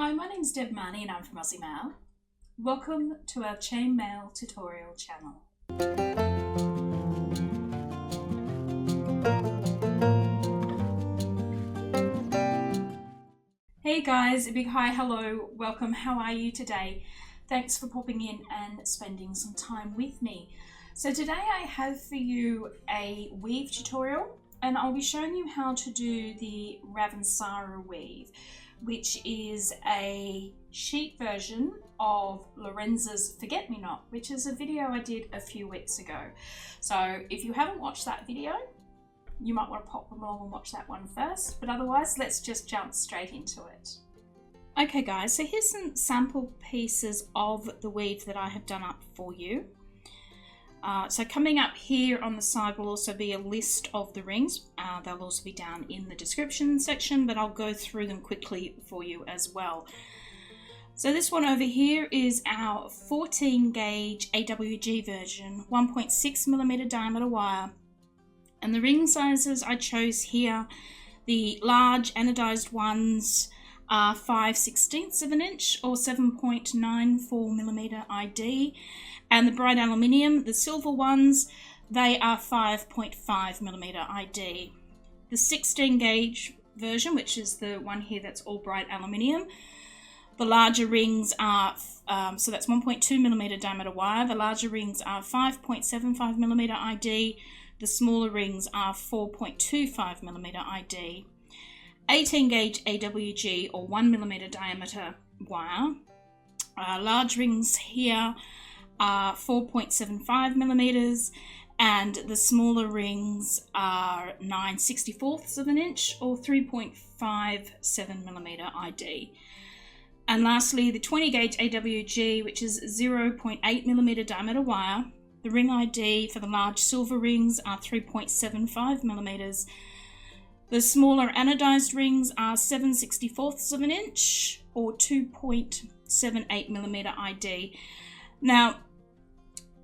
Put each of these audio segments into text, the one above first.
Hi, my name's Deb Marnie and I'm from Aussie Maille. Welcome to our chain mail tutorial channel. Hey guys, a big hi, hello, welcome, how are you today? Thanks for popping in and spending some time with me. So today I have for you a weave tutorial and I'll be showing you how to do the Ravensara weave, which is a sheet version of Lorenza's Forget-Me-Not, which is a video I did a few weeks ago. So if you haven't watched that video, you might want to pop along and watch that one first, but otherwise let's just jump straight into it. Okay guys, so here's some sample pieces of the weave that I have done up for you. So coming up here on the side will also be a list of the rings. They'll also be down in the description section, but I'll go through them quickly for you as well. So this one over here is our 14 gauge AWG version, 1.6mm diameter wire. And the ring sizes I chose here, the large anodized ones are 5/16 of an inch or 7.94mm ID. And the bright aluminium, the silver ones, they are 5.5mm ID. The 16 gauge version, which is the one here that's all bright aluminium, the larger rings are, so that's 1.2mm diameter wire, the larger rings are 5.75mm ID, the smaller rings are 4.25mm ID. 18 gauge AWG or 1mm diameter wire, large rings here are 4.75mm and the smaller rings are 9/64 of an inch or 3.57mm ID. And lastly, the 20 gauge AWG, which is 0.8mm diameter wire. The ring ID for the large silver rings are 3.75mm. The smaller anodized rings are 7/64 of an inch or 2.78mm ID. Now,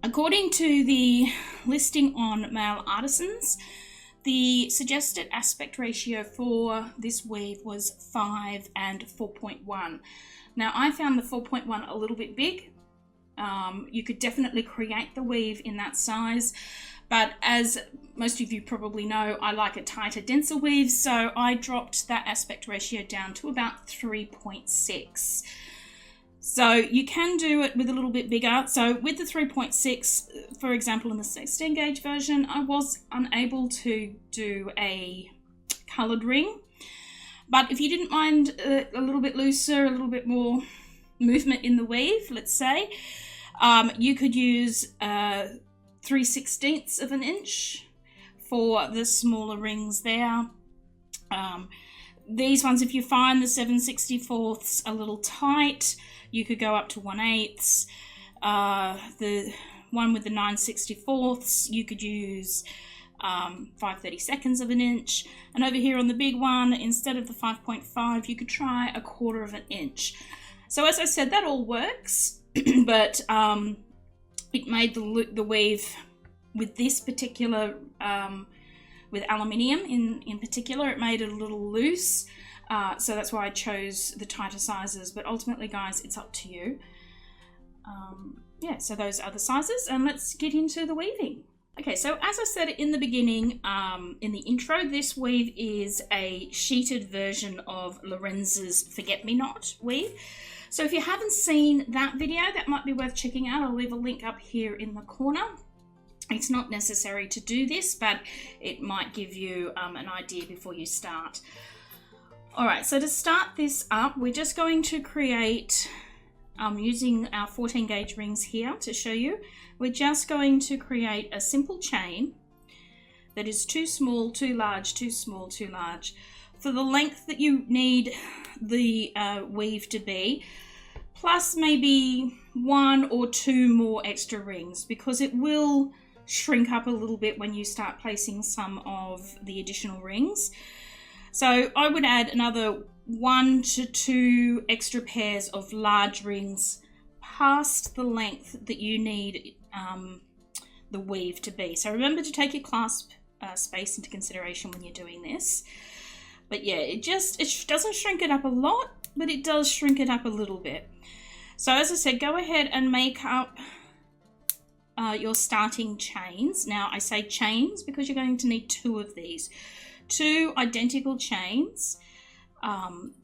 according to the listing on Maille Artisans, the suggested aspect ratio for this weave was 5 and 4.1. Now, I found the 4.1 a little bit big. You could definitely create the weave in that size, but as most of you probably know, I like a tighter, denser weave, so I dropped that aspect ratio down to about 3.6. So you can do it with a little bit bigger. So with the 3.6, for example, in the 16 gauge version, I was unable to do a coloured ring. But if you didn't mind a little bit looser, a little bit more movement in the weave, let's say, you could use 3/16 of an inch for the smaller rings there. These ones, if you find the 7/64 a little tight, you could go up to 1/8. The one with the 9/64, you could use 5/32 of an inch. And over here on the big one, instead of the 5.5, you could try 1/4 of an inch. So as I said, that all works, but it made the weave with this particular, with aluminium in particular, it made it a little loose. So that's why I chose the tighter sizes, but ultimately guys, it's up to you. Yeah, so those are the sizes, and let's get into the weaving. Okay, so as I said in the beginning, in the intro, this weave is a sheeted version of Lorenza's Forget-Me-Not weave. So if you haven't seen that video, that might be worth checking out. I'll leave a link up here in the corner. It's not necessary to do this, but it might give you an idea before you start. All right, so to start this up, we're just going to create, using our 14 gauge rings here to show you, we're just going to create a simple chain that is too small, too large, too small, too large. For the length that you need the weave to be, plus maybe 1 or 2 more extra rings, because it will shrink up a little bit when you start placing some of the additional rings. So I would add another 1 to 2 extra pairs of large rings past the length that you need the weave to be. So remember to take your clasp space into consideration when you're doing this. But yeah, it doesn't shrink it up a lot, but it does shrink it up a little bit. So as I said, go ahead and make up your starting chains. Now I say chains because you're going to need 2 of these, 2 identical chains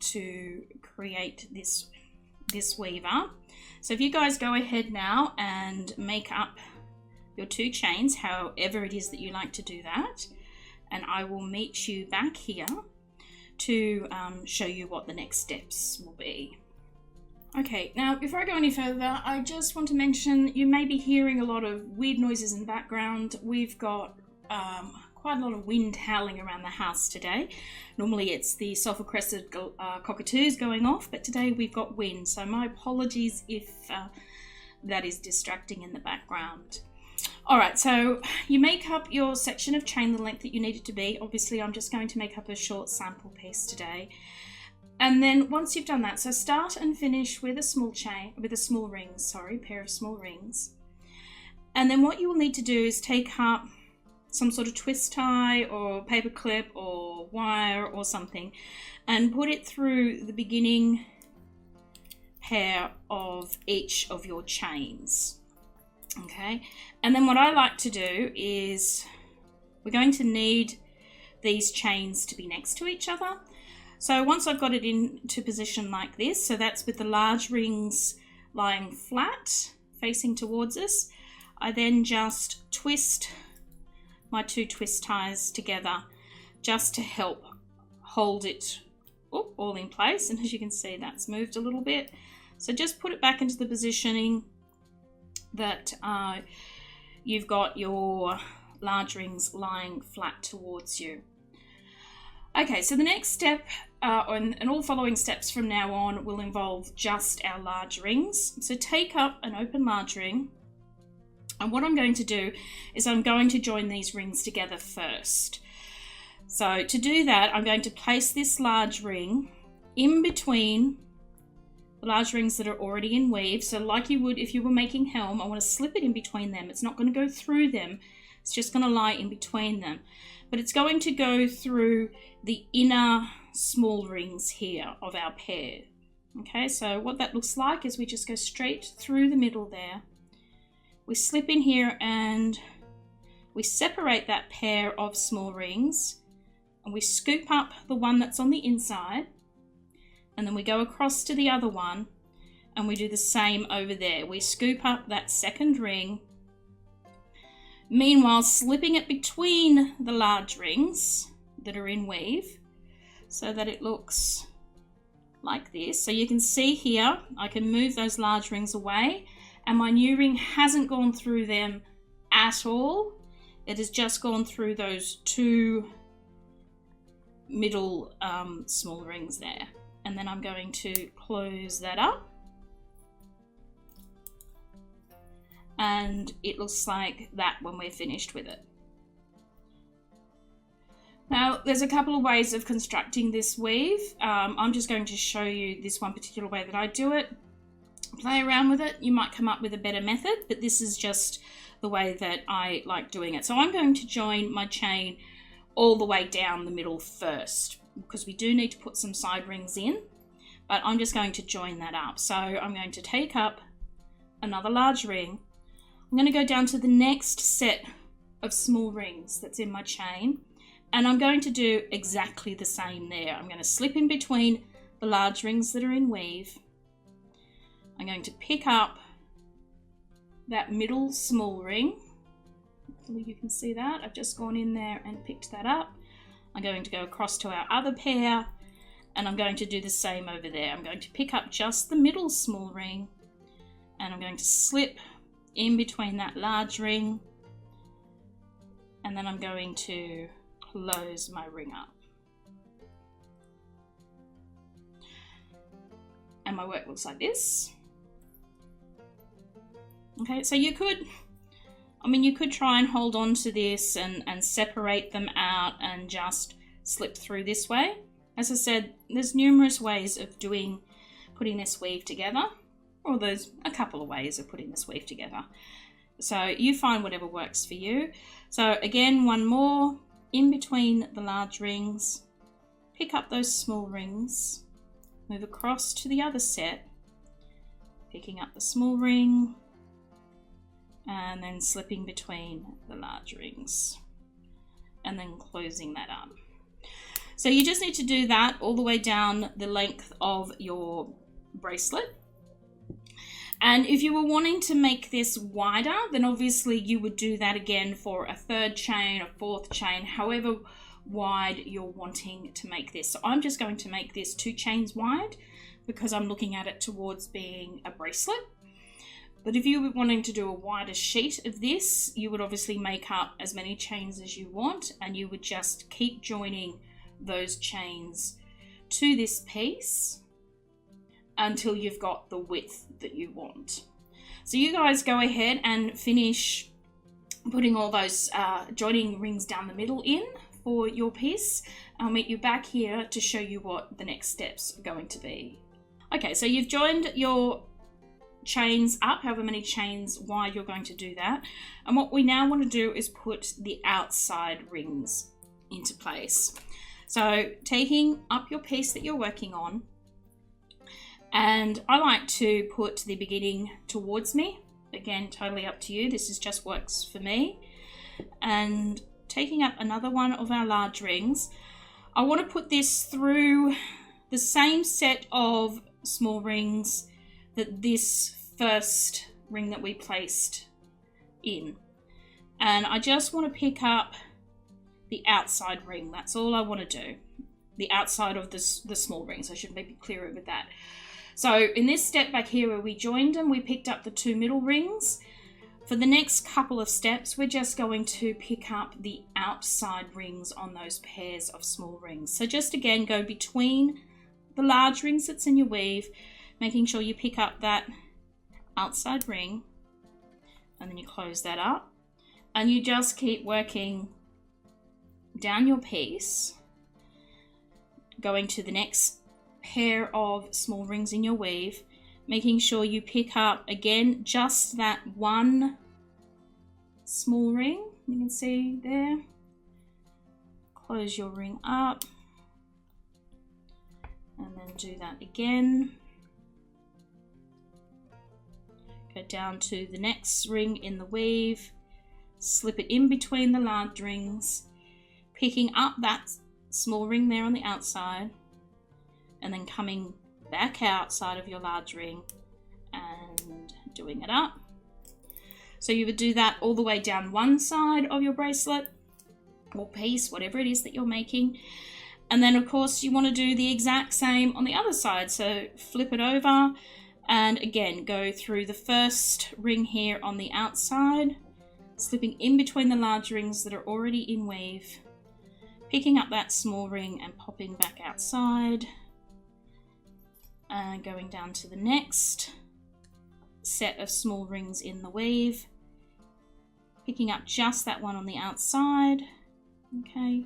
to create this weaver. So if you guys go ahead now and make up your 2 chains, however it is that you like to do that, and I will meet you back here to show you what the next steps will be. Okay, now before I go any further, I just want to mention you may be hearing a lot of weird noises in the background. We've got quite a lot of wind howling around the house today. Normally it's the sulphur-crested cockatoos going off, but today we've got wind, so my apologies if that is distracting in the background. Alright, so you make up your section of chain the length that you need it to be. Obviously I'm just going to make up a short sample piece today. And then once you've done that, so start and finish with a small chain, with a small ring, pair of small rings. And then what you will need to do is take up some sort of twist tie or paper clip or wire or something and put it through the beginning pair of each of your chains. Okay, and then what I like to do is we're going to need these chains to be next to each other. So once I've got it into position like this, so that's with the large rings lying flat facing towards us, I then just twist my 2 twist ties together just to help hold it all in place. And as you can see, that's moved a little bit. So just put it back into the positioning that you've got your large rings lying flat towards you. Okay, so the next step and all following steps from now on will involve just our large rings. So take up an open large ring, and what I'm going to do is I'm going to join these rings together first. So to do that, I'm going to place this large ring in between the large rings that are already in weave. So like you would if you were making helm, I want to slip it in between them. It's not going to go through them, it's just going to lie in between them. But it's going to go through the inner small rings here of our pair. Okay, so what that looks like is we just go straight through the middle there. We slip in here and we separate that pair of small rings and we scoop up the one that's on the inside, and then we go across to the other one and we do the same over there. We scoop up that second ring, meanwhile slipping it between the large rings that are in weave so that it looks like this. So you can see here I can move those large rings away and my new ring hasn't gone through them at all. It has just gone through those 2 middle small rings there. And then I'm going to close that up. And it looks like that when we're finished with it. Now, there's a couple of ways of constructing this weave. I'm just going to show you this one particular way that I do it. Play around with it. You might come up with a better method, but this is just the way that I like doing it. So I'm going to join my chain all the way down the middle first, because we do need to put some side rings in, but I'm just going to join that up. So I'm going to take up another large ring. I'm going to go down to the next set of small rings that's in my chain, and I'm going to do exactly the same there. I'm going to slip in between the large rings that are in weave. I'm going to pick up that middle small ring. Hopefully you can see that. I've just gone in there and picked that up. I'm going to go across to our other pair, and I'm going to do the same over there. I'm going to pick up just the middle small ring, and I'm going to slip in between that large ring, and then I'm going to close my ring up. And my work looks like this. Okay, so you could try and hold on to this and separate them out and just slip through this way. As I said, there's numerous ways of putting this weave together, or there's a couple of ways of putting this weave together. So you find whatever works for you. So again, one more in between the large rings, pick up those small rings, move across to the other set, picking up the small ring and then slipping between the large rings and then closing that up. So you just need to do that all the way down the length of your bracelet. And if you were wanting to make this wider, then obviously you would do that again for a third chain, a fourth chain, however wide you're wanting to make this. So I'm just going to make this 2 chains wide because I'm looking at it towards being a bracelet. But if you were wanting to do a wider sheet of this, you would obviously make up as many chains as you want, and you would just keep joining those chains to this piece until you've got the width that you want. So you guys go ahead and finish putting all those joining rings down the middle in for your piece. I'll meet you back here to show you what the next steps are going to be. Okay, so you've joined your chains up, however many chains wide you're going to do that. And what we now want to do is put the outside rings into place. So taking up your piece that you're working on, and I like to put the beginning towards me. Again, totally up to you. This is just works for me. And taking up another one of our large rings, I want to put this through the same set of small rings that this first ring that we placed in. And I just want to pick up the outside ring. That's all I want to do. The outside of the small rings. I should maybe clearer with that. So in this step back here where we joined them, we picked up the 2 middle rings. For the next couple of steps, we're just going to pick up the outside rings on those pairs of small rings. So just again, go between the large rings that's in your weave, making sure you pick up that outside ring, and then you close that up. And you just keep working down your piece, going to the next pair of small rings in your weave, making sure you pick up again just that one small ring. You can see there. Close your ring up and then do that again. Go down to the next ring in the weave, slip it in between the large rings, picking up that small ring there on the outside, and then coming back outside of your large ring and doing it up. So you would do that all the way down one side of your bracelet or piece, whatever it is that you're making. And then of course you want to do the exact same on the other side. So flip it over and again go through the first ring here on the outside, slipping in between the large rings that are already in weave, picking up that small ring and popping back outside, and going down to the next set of small rings in the weave, picking up just that one on the outside, okay,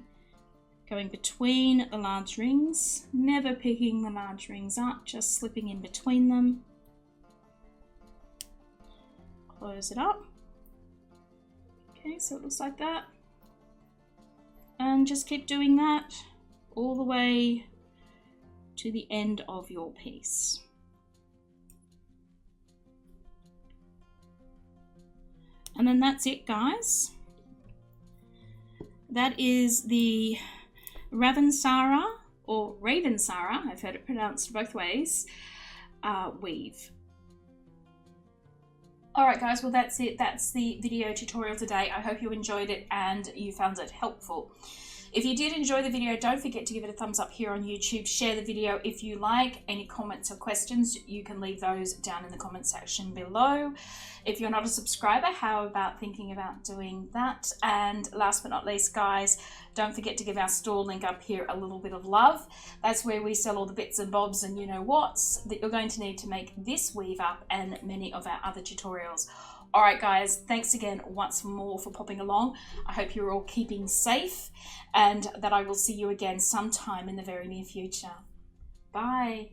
going between the large rings, never picking the large rings up, just slipping in between them, close it up, okay, so it looks like that, and just keep doing that all the way to the end of your piece. And then that's it, guys. That is the Ravensara or Ravensara, I've heard it pronounced both ways, weave. Alright guys, well that's it. That's the video tutorial today. I hope you enjoyed it and you found it helpful. If you did enjoy the video, don't forget to give it a thumbs up here on YouTube. Share the video if you like. Any comments or questions, you can leave those down in the comment section below. If you're not a subscriber, how about thinking about doing that? And last but not least, guys, don't forget to give our store link up here a little bit of love. That's where we sell all the bits and bobs and you know whats that you're going to need to make this weave up and many of our other tutorials. Alright guys, thanks again once more for popping along. I hope you're all keeping safe and that I will see you again sometime in the very near future. Bye.